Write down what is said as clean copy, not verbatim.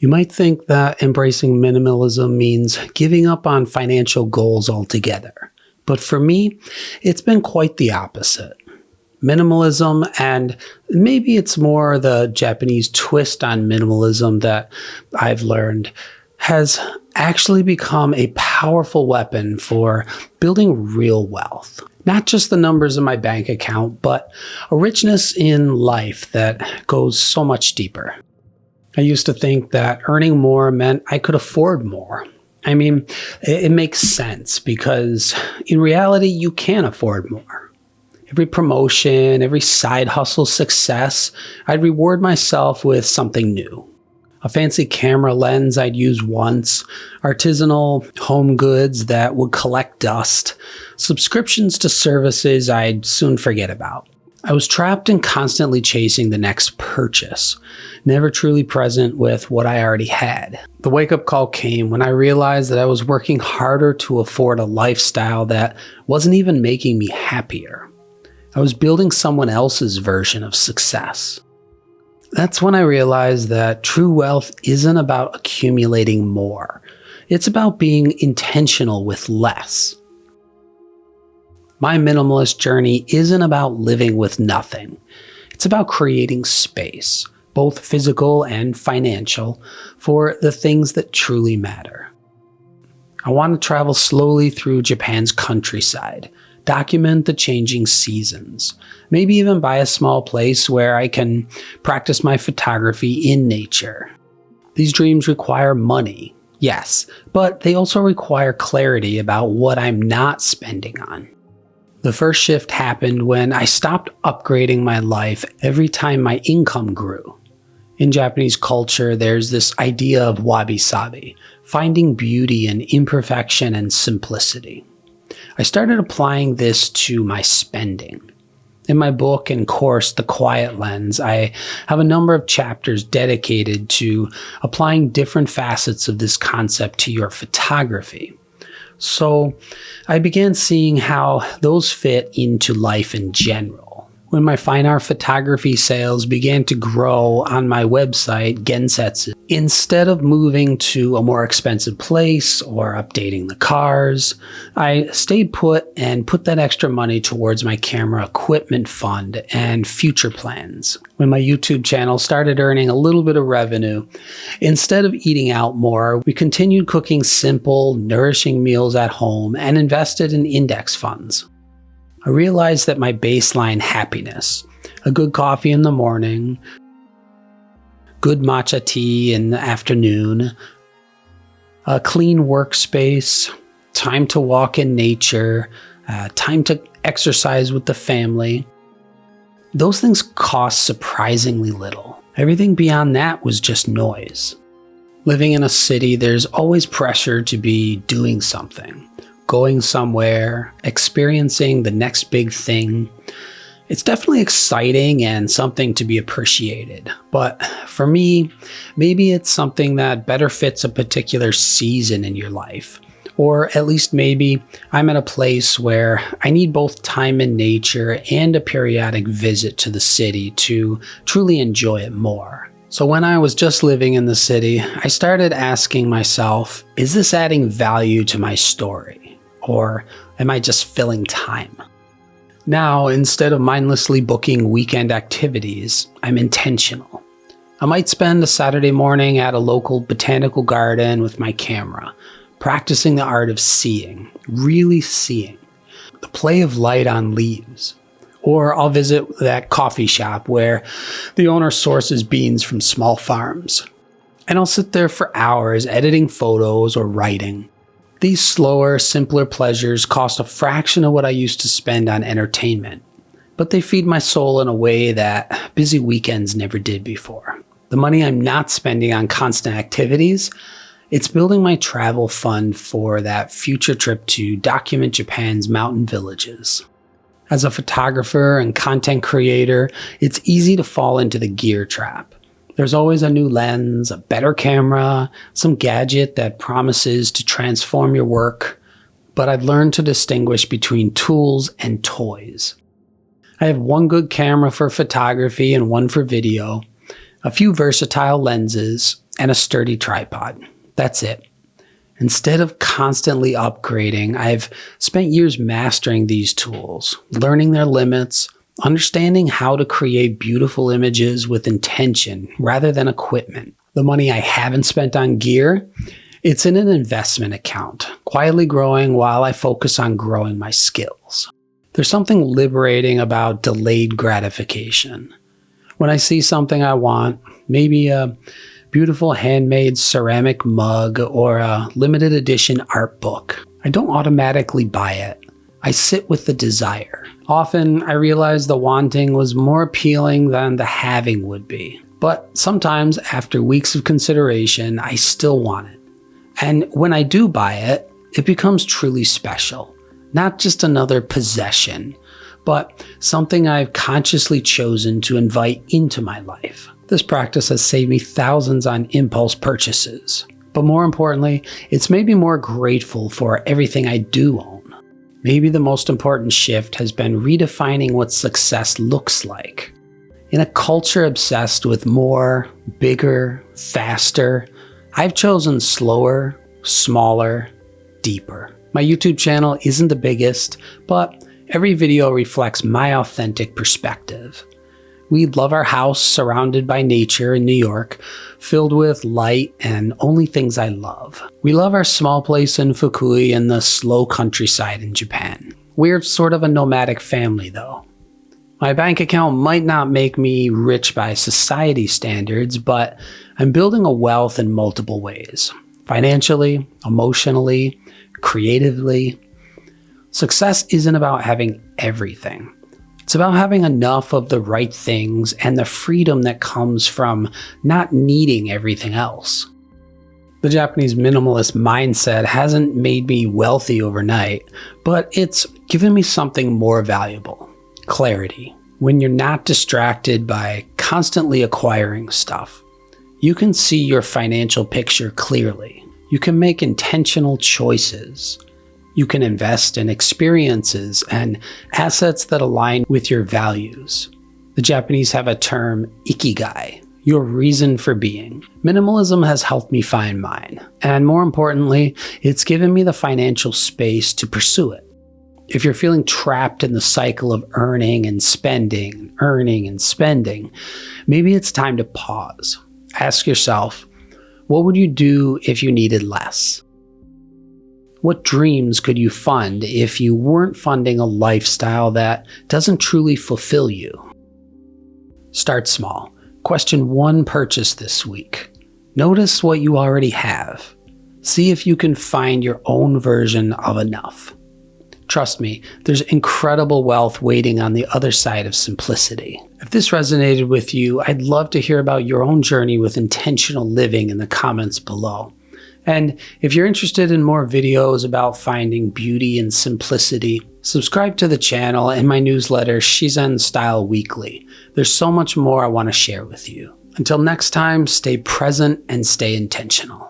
You might think that embracing minimalism means giving up on financial goals altogether. But for me, it's been quite the opposite. Minimalism, and maybe it's more the Japanese twist on minimalism that I've learned, has actually become a powerful weapon for building real wealth. Not just the numbers in my bank account, but a richness in life that goes so much deeper. I used to think that earning more meant I could afford more. I mean, it makes sense because in reality, you can afford more. Every promotion, every side hustle success, I'd reward myself with something new. A fancy camera lens I'd use once, artisanal home goods that would collect dust, subscriptions to services I'd soon forget about. I was trapped in constantly chasing the next purchase, never truly present with what I already had. The wake-up call came when I realized that I was working harder to afford a lifestyle that wasn't even making me happier. I was building someone else's version of success. That's when I realized that true wealth isn't about accumulating more. It's about being intentional with less. My minimalist journey isn't about living with nothing. It's about creating space, both physical and financial, for the things that truly matter. I want to travel slowly through Japan's countryside, document the changing seasons, maybe even buy a small place where I can practice my photography in nature. These dreams require money, yes, but they also require clarity about what I'm not spending on. The first shift happened when I stopped upgrading my life every time my income grew. In Japanese culture, there's this idea of wabi-sabi, finding beauty in imperfection and simplicity. I started applying this to my spending. In my book and course, The Quiet Lens, I have a number of chapters dedicated to applying different facets of this concept to your photography. So I began seeing how those fit into life in general. When my fine art photography sales began to grow on my website, Gensetsu, instead of moving to a more expensive place or updating the cars, I stayed put and put that extra money towards my camera equipment fund and future plans. When my YouTube channel started earning a little bit of revenue, instead of eating out more, we continued cooking simple, nourishing meals at home and invested in index funds. I realized that my baseline happiness, a good coffee in the morning, good matcha tea in the afternoon, a clean workspace, time to walk in nature, time to exercise with the family, those things cost surprisingly little. Everything beyond that was just noise. Living in a city, there's always pressure to be doing something. Going somewhere, experiencing the next big thing. It's definitely exciting and something to be appreciated. But for me, maybe it's something that better fits a particular season in your life. Or at least maybe I'm at a place where I need both time in nature and a periodic visit to the city to truly enjoy it more. So when I was just living in the city, I started asking myself, is this adding value to my story? Or am I just filling time? Now, instead of mindlessly booking weekend activities, I'm intentional. I might spend a Saturday morning at a local botanical garden with my camera, practicing the art of seeing, really seeing, the play of light on leaves. Or I'll visit that coffee shop where the owner sources beans from small farms. And I'll sit there for hours editing photos or writing. These slower, simpler pleasures cost a fraction of what I used to spend on entertainment, but they feed my soul in a way that busy weekends never did before. The money I'm not spending on constant activities, it's building my travel fund for that future trip to document Japan's mountain villages. As a photographer and content creator, it's easy to fall into the gear trap. There's always a new lens, a better camera, some gadget that promises to transform your work, but I've learned to distinguish between tools and toys. I have one good camera for photography and one for video, a few versatile lenses, and a sturdy tripod. That's it. Instead of constantly upgrading, I've spent years mastering these tools, learning their limits, understanding how to create beautiful images with intention rather than equipment. The money I haven't spent on gear, it's in an investment account, quietly growing while I focus on growing my skills. There's something liberating about delayed gratification. When I see something I want, maybe a beautiful handmade ceramic mug or a limited edition art book, I don't automatically buy it. I sit with the desire. Often, I realize the wanting was more appealing than the having would be. But sometimes, after weeks of consideration, I still want it. And when I do buy it, it becomes truly special. Not just another possession, but something I've consciously chosen to invite into my life. This practice has saved me thousands on impulse purchases. But more importantly, it's made me more grateful for everything I do own. Maybe the most important shift has been redefining what success looks like. In a culture obsessed with more, bigger, faster, I've chosen slower, smaller, deeper. My YouTube channel isn't the biggest, but every video reflects my authentic perspective. We love our house surrounded by nature in New York, filled with light and only things I love. We love our small place in Fukui and the slow countryside in Japan. We're sort of a nomadic family though. My bank account might not make me rich by society standards, but I'm building a wealth in multiple ways. Financially, emotionally, creatively. Success isn't about having everything. It's about having enough of the right things and the freedom that comes from not needing everything else. The Japanese minimalist mindset hasn't made me wealthy overnight, but it's given me something more valuable: clarity. When you're not distracted by constantly acquiring stuff, you can see your financial picture clearly. You can make intentional choices. You can invest in experiences and assets that align with your values. The Japanese have a term, ikigai, your reason for being. Minimalism has helped me find mine, and more importantly, it's given me the financial space to pursue it. If you're feeling trapped in the cycle of earning and spending, maybe it's time to pause. Ask yourself, what would you do if you needed less? What dreams could you fund if you weren't funding a lifestyle that doesn't truly fulfill you? Start small. Question one purchase this week. Notice what you already have. See if you can find your own version of enough. Trust me, there's incredible wealth waiting on the other side of simplicity. If this resonated with you, I'd love to hear about your own journey with intentional living in the comments below. And if you're interested in more videos about finding beauty and simplicity, subscribe to the channel and my newsletter, Shizen Style Weekly. There's so much more I want to share with you. Until next time, stay present and stay intentional.